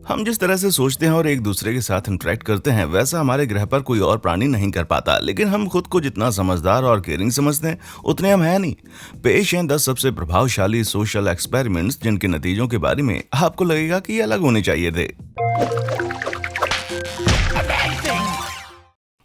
हम जिस तरह से सोचते हैं और एक दूसरे के साथ इंटरेक्ट करते हैं वैसा हमारे ग्रह पर कोई और प्राणी नहीं कर पाता, लेकिन हम खुद को जितना समझदार और केयरिंग समझते हैं उतने हम हैं नहीं। पेश हैं 10 सबसे प्रभावशाली सोशल एक्सपेरिमेंट्स जिनके नतीजों के बारे में आपको लगेगा कि ये अलग होने चाहिए थे।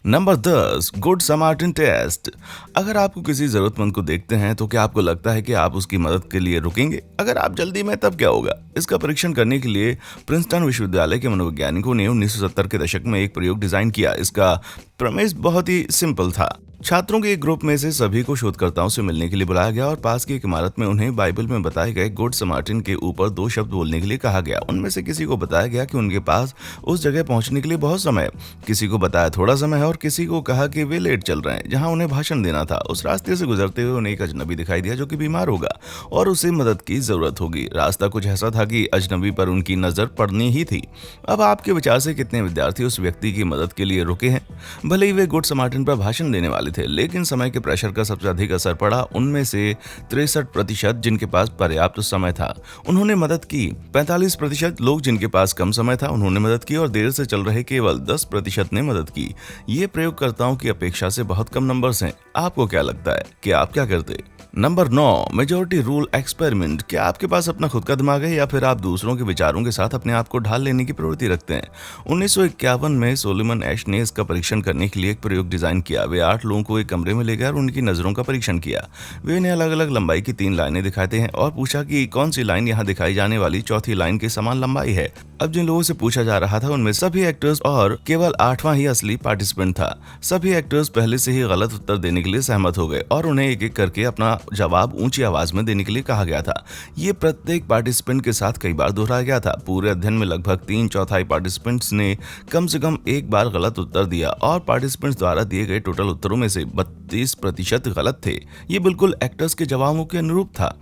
Number 10, good Samaritan test. अगर आपको किसी जरूरतमंद को देखते हैं तो क्या आपको लगता है कि आप उसकी मदद के लिए रुकेंगे? अगर आप जल्दी में तब क्या होगा? इसका परीक्षण करने के लिए प्रिंसटन विश्वविद्यालय के मनोवैज्ञानिकों ने 1970 के दशक में एक प्रयोग डिजाइन किया। इसका प्रमेस बहुत ही सिंपल था। छात्रों के एक ग्रुप में से सभी को शोधकर्ताओं से मिलने के लिए बुलाया गया और पास की एक इमारत में उन्हें बाइबल में बताए गए गुड समार्टिन के ऊपर 2 शब्द बोलने के लिए कहा गया। उनमें से किसी को बताया गया कि उनके पास उस जगह पहुंचने के लिए बहुत समय है, किसी को बताया थोड़ा समय है और किसी को कहा कि वे लेट चल रहे हैं जहां उन्हें भाषण देना था। उस रास्ते से गुजरते हुए उन्हें एक अजनबी दिखाई दिया जो कि बीमार होगा और उसे मदद की जरूरत होगी। रास्ता कुछ ऐसा था कि अजनबी पर उनकी नजर पड़नी ही थी। अब आपके विचार से कितने विद्यार्थी उस व्यक्ति की मदद के लिए रुके हैं? भले ही वे गुड समार्टिन पर भाषण देने वाले थे, लेकिन समय के प्रेशर का सबसे अधिक असर पड़ा उनमें से 63% जिनके पास पर्याप्त समय था उन्होंने मदद की। 45% लोग जिनके पास कम समय था उन्होंने मदद की और देर से चल रहे केवल 10% ने मदद की। ये प्रयोगकर्ताओं की अपेक्षा से बहुत कम नंबर्स हैं। आपको क्या लगता है कि आप क्या करते? Number 9, majority rule experiment. क्या आपके पास अपना खुद का दिमाग है या फिर आप दूसरों के विचारों के साथ अपने आप को ढाल लेने की प्रवृत्ति रखते हैं? 1951 में सोलोमन एश ने इसका परीक्षण करने के लिए एक प्रयोग डिजाइन किया। वे 8 लोगों को एक कमरे में ले गए और उनकी नजरों का परीक्षण किया। वे उन्हें अलग अलग लंबाई की 3 लाइनें दिखाते हैं और पूछा कि कौन सी लाइन यहाँ दिखाई जाने वाली चौथी लाइन के समान लंबाई है। अब जिन लोगों से पूछा जा रहा था उनमें सभी एक्टर्स और केवल 8वां ही असली पार्टिसिपेंट था। सभी एक्टर्स पहले से ही गलत उत्तर देने के लिए सहमत हो गए और उन्हें एक एक करके अपना जवाब ऊंची आवाज में देने के लिए कहा गया था। ये प्रत्येक पार्टिसिपेंट के साथ कई बार दोहराया गया था। पूरे अध्ययन में लगभग 3/4 पार्टिसिपेंट्स ने कम से कम एक बार गलत उत्तर दिया और पार्टिसिपेंट्स द्वारा दिए गए टोटल उत्तरों में से 32% गलत थे। ये बिल्कुल एक्टर्स के जवाबों के अनुरूप था।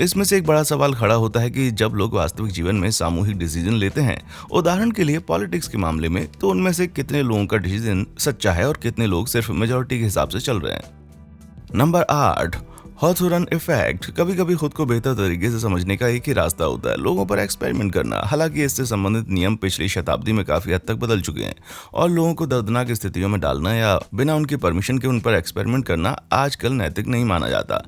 इसमें से एक बड़ा सवाल खड़ा होता है कि जब लोग वास्तविक जीवन में सामूहिक डिसीजन लेते हैं, उदाहरण के लिए पॉलिटिक्स के मामले में, तो उनमें से कितने लोगों का डिसीजन सच्चा है और कितने लोग सिर्फ मेजॉरिटी के हिसाब से चल रहे हैं? Number 8, Hawthorne effect. कभी कभी खुद को बेहतर तरीके से समझने का एक ही रास्ता होता है, लोगों पर एक्सपेरिमेंट करना। हालांकि इससे संबंधित नियम पिछली शताब्दी में काफी हद तक बदल चुके हैं और लोगों को दर्दनाक स्थितियों में डालना या बिना उनकी परमिशन के उन पर एक्सपेरिमेंट करना आजकल नैतिक नहीं माना जाता।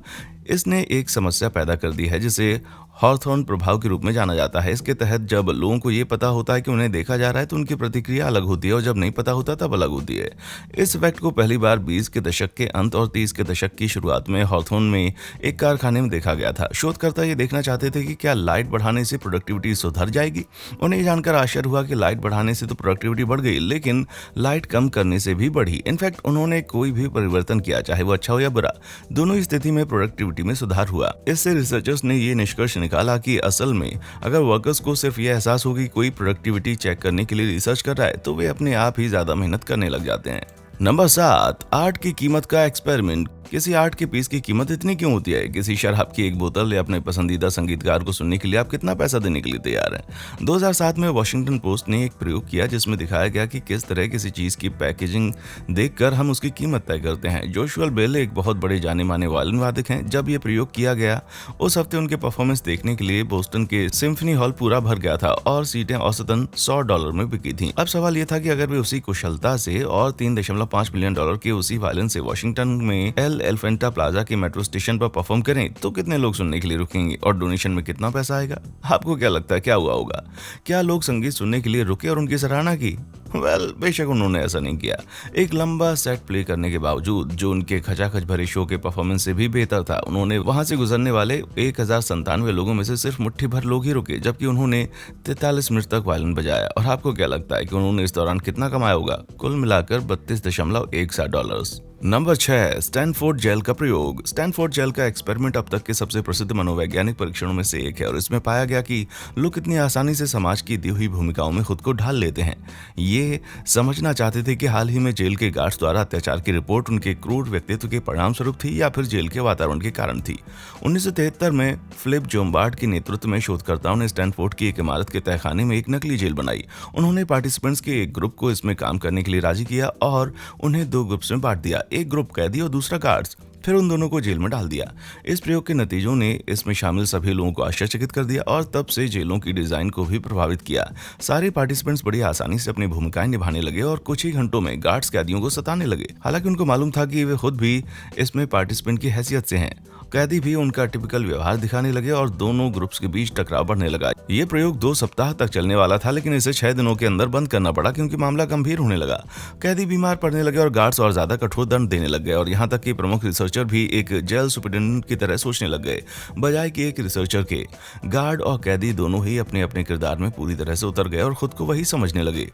इसने एक समस्या पैदा कर दी है जिसे हॉथोर्न प्रभाव के रूप में जाना जाता है। इसके तहत जब लोगों को ये पता होता है कि उन्हें देखा जा रहा है तो उनकी प्रतिक्रिया अलग होती है और जब नहीं पता होता तब अलग होती है। इस इफेक्ट को पहली बार 20 के दशक के अंत और 30 के दशक की शुरुआत में हॉथोर्न में एक कारखाने में देखा गया था। शोधकर्ता ये देखना चाहते थे कि क्या लाइट बढ़ाने से प्रोडक्टिविटी सुधर जाएगी। उन्हें जानकर आश्चर्य हुआ कि लाइट बढ़ाने से तो प्रोडक्टिविटी बढ़ गई, लेकिन लाइट कम करने से भी बढ़ी। इनफैक्ट उन्होंने कोई भी परिवर्तन किया, चाहे वो अच्छा हो या बुरा, दोनों स्थिति में प्रोडक्टिविटी में सुधार हुआ। इससे रिसर्चर्स ने ये निष्कर्ष निकाला कि असल में अगर वर्कर्स को सिर्फ ये एहसास हो कि कोई प्रोडक्टिविटी चेक करने के लिए रिसर्च कर रहा है तो वे अपने आप ही ज्यादा मेहनत करने लग जाते हैं। नंबर 7, आर्ट की कीमत का एक्सपेरिमेंट। किसी आर्ट के पीस की कीमत इतनी क्यों होती है? किसी शराब की एक बोतल या अपने पसंदीदा संगीतकार को सुनने के लिए आप कितना पैसा देने के लिए तैयार हैं? 2007 में वॉशिंगटन पोस्ट ने एक प्रयोग किया जिसमें दिखाया गया कि किस तरह किसी चीज की पैकेजिंग देखकर हम उसकी कीमत तय करते हैं। जोशुआ बेल एक बहुत बड़े जाने माने वायलिन वादक हैं। जब ये प्रयोग किया गया उस हफ्ते उनके परफॉर्मेंस देखने के लिए बोस्टन के सिम्फनी हॉल पूरा भर गया था और सीटें औसतन $100 में बिकी थी। अब सवाल ये था कि अगर वे उसी कुशलता से और $3.5 मिलियन के उसी वायलिन से वॉशिंगटन में एल्फेंटा प्लाजा के मेट्रो स्टेशन पर परफॉर्म करें तो कितने लोग सुनने के लिए रुकेंगे और डोनेशन में कितना पैसा आएगा? आपको क्या लगता है क्या हुआ होगा? क्या लोग संगीत सुनने के लिए रुके और उनकी सराहना की? बेशक उन्होंने ऐसा नहीं किया। एक लंबा सेट प्ले करने के बावजूद, जो उनके खचाखच भरे शो के परफॉर्मेंस से भी बेहतर था, उन्होंने वहां से गुजरने वाले 1097 लोगों में से सिर्फ मुट्ठी भर लोग ही रुके, जबकि उन्होंने 43 मिनट तक वायलिन बजाया। और आपको क्या लगता है कि उन्होंने इस दौरान कितना कमाया होगा? कुल मिलाकर $32.17। नंबर 6, स्टैनफोर्ड जेल का प्रयोग। स्टैनफोर्ड जेल का एक्सपेरिमेंट अब तक के सबसे प्रसिद्ध मनोवैज्ञानिक परीक्षणों में से एक है और इसमें पाया गया कि लोग कितनी आसानी से समाज की दी हुई भूमिकाओं में खुद को ढाल लेते हैं। ये समझना चाहते थे कि हाल ही में जेल के गार्ड्स द्वारा अत्याचार की रिपोर्ट उनके क्रूर व्यक्तित्व के परिणाम स्वरूप थी या फिर जेल के वातावरण के कारण थी। 1973 में फिलिप जोम्बार्ड के नेतृत्व में शोधकर्ताओं ने स्टैनफोर्ड की एक इमारत के तहखाने में एक नकली जेल बनाई। उन्होंने पार्टिसिपेंट्स के एक ग्रुप को इसमें काम करने के लिए राजी किया और उन्हें 2 ग्रुप्स में बांट दिया, एक ग्रुप कैदी और दूसरा गार्ड्स। फिर उन दोनों को जेल में डाल दिया। इस प्रयोग के नतीजों ने इसमें शामिल सभी लोगों को आश्चर्यचकित कर दिया और तब से जेलों की डिजाइन को भी प्रभावित किया। सारे पार्टिसिपेंट्स बड़ी आसानी से अपनी भूमिकाएं निभाने लगे और कुछ ही घंटों में गार्ड्स कैदियों को सताने लगे। हालांकि उनको मालूम था कि वे खुद भी इसमें पार्टिसिपेंट की हैसियत से हैं। कैदी भी उनका टिपिकल व्यवहार दिखाने लगे और दोनों ग्रुप्स के बीच टकराव बढ़ने लगा। ये प्रयोग 2 सप्ताह तक चलने वाला था, लेकिन इसे 6 दिनों के अंदर बंद करना पड़ा क्योंकि मामला गंभीर होने लगा। कैदी बीमार पड़ने लगे और गार्ड्स और ज्यादा कठोर दंड देने लग गए और यहाँ तक कि प्रमुख रिसर्चर भी एक जेल सुपरिटेंडेंट की तरह सोचने लग गए बजाय कि एक रिसर्चर के। गार्ड और कैदी दोनों ही अपने अपने किरदार में पूरी तरह से उतर गए और खुद को वही समझने लगे।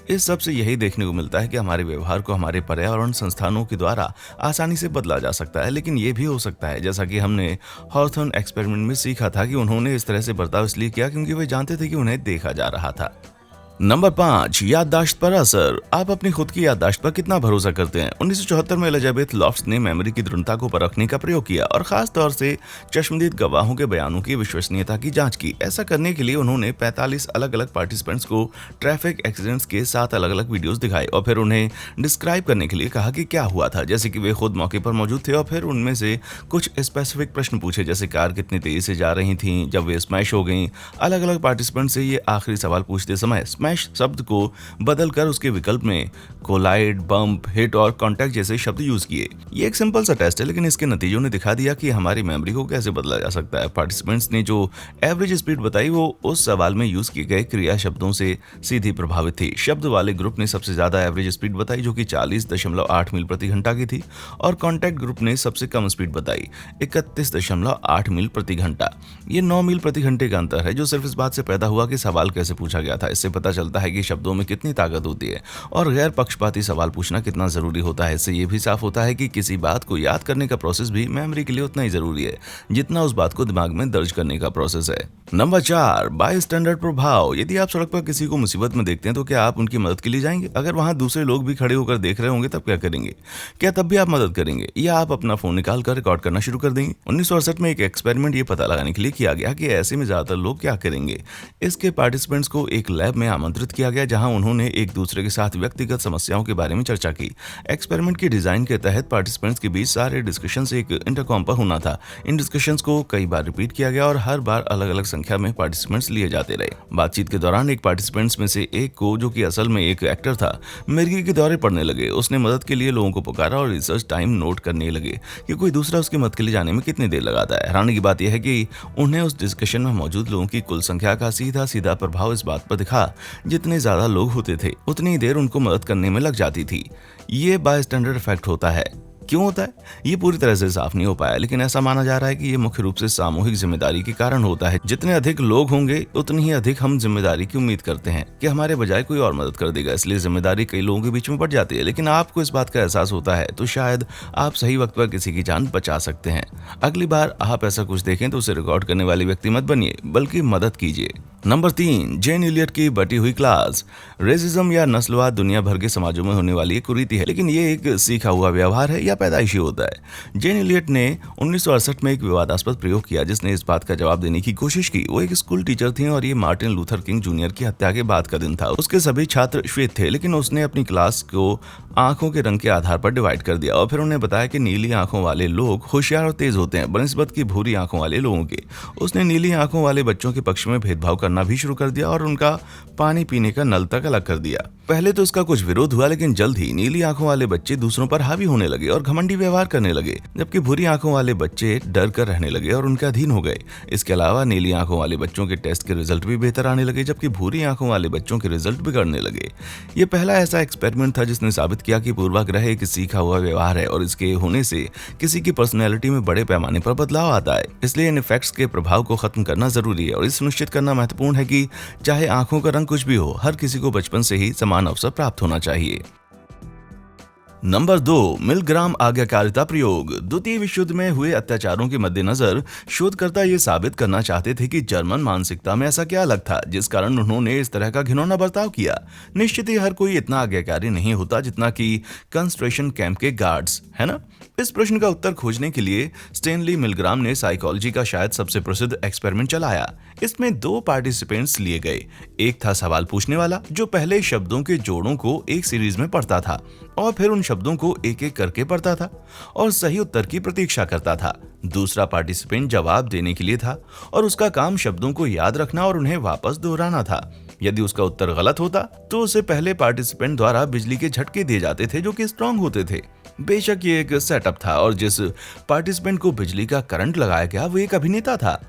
इस सब से यही देखने को मिलता है कि हमारे व्यवहार को हमारे पर्यावरण संस्थानों के द्वारा आसानी से बदला जा सकता है, लेकिन ये भी हो सकता है, जैसा कि हमने हॉथॉर्न एक्सपेरिमेंट में सीखा था, कि उन्होंने इस तरह से बर्ताव इसलिए किया क्योंकि वे जानते थे कि उन्हें देखा जा रहा था। नंबर 5, याददाश्त पर असर। आप अपनी खुद की याददाश्त पर कितना भरोसा करते हैं? 1974 में एलिजाबेथ लॉफ्ट्स ने मेमोरी की दृढ़ता को परखने का प्रयोग किया और खास तौर से चश्मदीद गवाहों के बयानों की विश्वसनीयता की जांच की। ऐसा करने के लिए उन्होंने 45 अलग अलग पार्टिसिपेंट्स को ट्रैफिक एक्सीडेंट्स के 7 अलग अलग वीडियोस दिखाए और फिर उन्हें डिस्क्राइब करने के लिए कहा कि क्या हुआ था, जैसे कि वे खुद मौके पर मौजूद थे, और फिर उनमें से कुछ स्पेसिफिक प्रश्न पूछे, जैसे कार कितनी तेजी से जा रही थी जब वे स्मैश हो गई। अलग अलग पार्टिसिपेंट से ये आखिरी सवाल पूछते समय स्मैश शब्द को बदलकर उसके विकल्प में कोलाइड, बम्प, हिट और कॉन्टैक्ट जैसे शब्द यूज किए। ये एक सिंपल सा टेस्ट है, लेकिन इसके नतीजों ने दिखा दिया कि हमारी मेमोरी को कैसे बदला जा सकता है। पार्टिसिपेंट्स ने जो एवरेज स्पीड बताई वो उस सवाल में यूज किए गए क्रिया शब्दों से सीधी प्रभावित थी। शब्द वाले ग्रुप ने सबसे ज्यादा एवरेज स्पीड बताई जो कि 40.8 मील प्रति घंटा की थी, और कॉन्टैक्ट ग्रुप ने सबसे कम स्पीड बताई 31.8 मील प्रति घंटा। ये 9 मील प्रति घंटे का अंतर है, जो सिर्फ इस बात से पैदा हुआ कि सवाल कैसे पूछा गया था। इससे पता चलता है कि शब्दों में कितनी ताकत होती है और गैर पक्षपाती सवाल पूछना कितना जरूरी होता है। इससे यह भी साफ होता है कि किसी बात को याद करने का प्रोसेस भी मेमोरी के लिए उतना ही जरूरी है जितना उस बात को दिमाग में दर्ज करने का प्रोसेस है। नंबर 4, बायस्टैंडर प्रभाव। यदि आप सड़क पर किसी को मुसीबत में देखते हैं तो क्या आप उनकी मदद के लिए जाएंगे? अगर वहां दूसरे लोग भी खड़े होकर देख रहे होंगे तब क्या करेंगे? क्या तब भी आप मदद करेंगे या आप अपना फोन निकाल कर रिकॉर्ड करना शुरू कर देंगे? 1968 में एक एक्सपेरिमेंट ये पता लगाने के लिए किया गया कि ऐसे में ज्यादातर लोग क्या करेंगे। इसके पार्टिसिपेंट्स को एक लैब में आमंत्रित किया गया जहां उन्होंने एक दूसरे के साथ व्यक्तिगत समस्याओं के बारे में चर्चा की। एक्सपेरिमेंट की डिजाइन के तहत पार्टिसिपेंट्स के बीच सारे डिस्कशंस एक इंटरकॉम पर होना था। इन डिस्कशंस को कई बार रिपीट किया गया और हर बार अलग अलग संख्या में पार्टिसिपेंट्स लिए जाते रहे। बातचीत के दौरान एक पार्टिसिपेंट्स में से एक को, जो कि असल में एक एक्टर था, मिर्गी के दौरे पड़ने लगे। उसने मदद के लिए लोगों को पुकारा और रिसर्च टाइम नोट करने लगे कि कोई दूसरा उसकी मदद के लिए जाने में कितनी देर लगाता है। हैरानी की बात यह है कि उन्हें उस डिस्कशन में मौजूद लोगों की कुल संख्या का सीधा सीधा प्रभाव इस बात पर दिखा, जितने ज्यादा लोग होते थे उतनी देर उनको मदद करने में लग जाती थी। ये बायस्टैंडर इफेक्ट होता है। क्यों होता है ये पूरी तरह से साफ नहीं हो पाया, लेकिन ऐसा माना जा रहा है कि ये मुख्य रूप से सामूहिक जिम्मेदारी के कारण होता है। जितने अधिक लोग होंगे उतनी ही अधिक हम जिम्मेदारी की उम्मीद करते हैं कि हमारे बजाय कोई और मदद कर देगा, इसलिए जिम्मेदारी कई लोगों के बीच में बढ़ जाती है। लेकिन आपको इस बात का एहसास होता है तो शायद आप सही वक्त पर किसी की जान बचा सकते हैं। अगली बार आप ऐसा कुछ देखें तो उसे रिकॉर्ड करने वाले व्यक्ति मत बनिए, बल्कि मदद कीजिए। नंबर 3, जेन इलियट की बटी हुई क्लास। रेसिज्म या नस्लवाद दुनिया भर के समाजों में होने वाली एक कुरीति है, लेकिन ये एक सीखा हुआ व्यवहार है या पैदाइशी होता है। जेन इलियट ने 1968 में एक विवादास्पद प्रयोग किया जिसने इस बात का जवाब देने की कोशिश की। वो एक स्कूल टीचर थी और ये मार्टिन लूथर किंग जूनियर की हत्या के बाद का दिन था। उसके सभी छात्र श्वेत थे, लेकिन उसने अपनी क्लास को आंखों के रंग के आधार पर डिवाइड कर दिया और फिर उन्हें बताया कि नीली आंखों वाले लोग होशियार और तेज होते हैं बनिस्बत की भूरी आंखों वाले लोगों के। उसने नीली आंखों वाले बच्चों के पक्ष में भेदभाव करना भी शुरू कर दिया और उनका पानी पीने का नल तक अलग कर दिया। पहले तो इसका कुछ विरोध हुआ, लेकिन जल्द ही नीली आंखों वाले बच्चे दूसरों पर हावी होने लगे और घमंडी व्यवहार करने लगे, जबकि भूरी आंखों वाले बच्चे डर कर रहने लगे और उनके अधीन हो गए। इसके अलावा नीली आंखों वाले बच्चों के टेस्ट के रिजल्ट भी बेहतर आने लगे, जबकि भूरी आंखों वाले बच्चों के रिजल्ट बिगड़ने लगे। ये पहला ऐसा एक्सपेरिमेंट था जिसने साबित किया कि पूर्वाग्रह एक सीखा हुआ व्यवहार है और इसके होने से किसी की पर्सनैलिटी में बड़े पैमाने पर बदलाव आता है। इसलिए इन इफेक्ट्स के प्रभाव को खत्म करना जरूरी है और इस सुनिश्चित करना महत्वपूर्ण है कि चाहे आंखों का रंग कुछ भी हो, हर किसी को बचपन से ही समान अवसर प्राप्त होना चाहिए। नंबर 2, मिलग्राम आज्ञाकारिता प्रयोग। द्वितीय विश्व युद्ध में हुए अत्याचारों के मद्देनजर शोधकर्ता ये साबित करना चाहते थे कि जर्मन मानसिकता में ऐसा क्या अलग था जिस कारण उन्होंने इस तरह का घिनौना बर्ताव किया। निश्चित ही हर कोई इतना आज्ञाकारी नहीं होता जितना कि कंसंट्रेशन कैंप के गार्ड्स, है ना? इस प्रश्न का उत्तर खोजने के लिए स्टेनली मिलग्राम ने साइकोलॉजी का शायद सबसे प्रसिद्ध एक्सपेरिमेंट चलाया। इसमें दो पार्टिसिपेंट्स लिए गए। एक था सवाल पूछने वाला, जो पहले शब्दों के जोड़ों को एक सीरीज में पढ़ता था और फिर उन शब्दों को एक एक करके पढ़ता था और सही उत्तर की प्रतीक्षा करता था। दूसरा पार्टिसिपेंट जवाब देने के लिए था और उसका काम शब्दों को याद रखना और उन्हें वापस दोहराना था। यदि उसका उत्तर गलत होता तो उसे पहले पार्टिसिपेंट द्वारा बिजली के झटके दिए जाते थे, जो कि स्ट्रांग होते थे। बेशक ये एक सेटअप था और जिस पार्टिसिपेंट को बिजली का करंट लगाया गया वो एक अभिनेता था।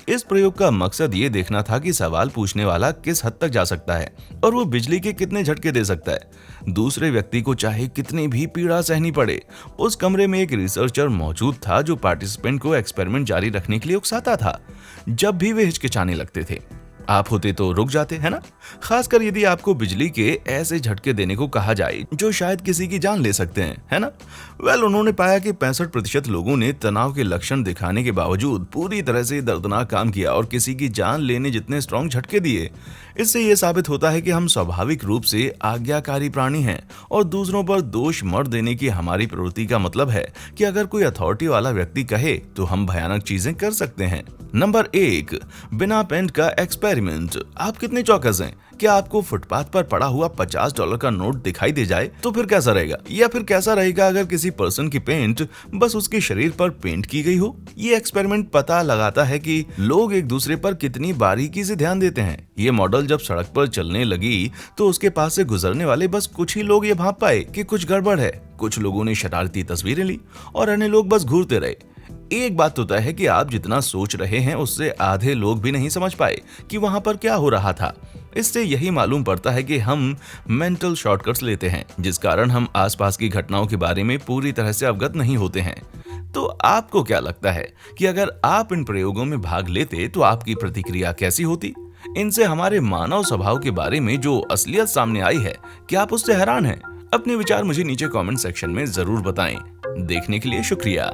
इस प्रयोग का मकसद ये देखना था कि सवाल पूछने वाला किस हद तक जा सकता है और वो बिजली के कितने झटके दे सकता है। दूसरे व्यक्ति को चाहे कितनी भी पीड़ा सहनी पड़े। उस कमरे में एक रिसर्चर मौजूद था जो पार्टिसिपेंट को एक्सपेरिमेंट जारी रखने के लिए उकसाता था जब भी वे हिचकिचाने लगते थे। आप होते तो रुक जाते, है ना? खासकर यदि आपको बिजली के ऐसे झटके देने को कहा जाए जो शायद किसी की जान ले सकते हैं, है ना? उन्होंने पाया कि 65% लोगों ने तनाव के लक्षण दिखाने के बावजूद पूरी तरह से दर्दनाक काम किया और किसी की जान लेने जितने स्ट्रॉन्ग झटके दिए। इससे यह साबित होता है कि हम स्वाभाविक रूप से आज्ञाकारी प्राणी हैं और दूसरों पर दोष मत देने की हमारी प्रवृत्ति का मतलब है कि अगर कोई अथॉरिटी वाला व्यक्ति कहे तो हम भयानक चीजें कर सकते हैं। नंबर 1, बिना पेंट का एक्सपेरिमेंट। आप कितने चौकस हैं? क्या आपको फुटपाथ पर पड़ा हुआ $50 का नोट दिखाई दे जाए तो फिर कैसा रहेगा? या फिर कैसा रहेगा अगर किसी पर्सन की पेंट बस उसके शरीर पर पेंट की गई हो? ये एक्सपेरिमेंट पता लगाता है कि लोग एक दूसरे पर कितनी बारीकी से ध्यान देते हैं। ये मॉडल जब सड़क पर चलने लगी तो उसके पास से गुजरने वाले बस कुछ ही लोग ये भांप पाए कि कुछ गड़बड़ है। कुछ लोगों ने शरारती तस्वीरें ली और अन्य लोग बस घूरते रहे। एक बात तो तय है कि आप जितना सोच रहे हैं उससे आधे लोग भी नहीं समझ पाए कि वहां पर क्या हो रहा था। इससे यही मालूम पड़ता है कि हम मेंटल शॉर्टकट्स लेते हैं, जिस कारण हम आसपास की घटनाओं के बारे में पूरी तरह से अवगत नहीं होते हैं। तो आपको क्या लगता है कि अगर आप इन प्रयोगों में भाग लेते तो आपकी प्रतिक्रिया कैसी होती? इनसे हमारे मानव स्वभाव के बारे में जो असलियत सामने आई है, क्या आप उससे हैरान हैं? अपने विचार मुझे नीचे कमेंट सेक्शन में जरूर बताएं। देखने के लिए शुक्रिया।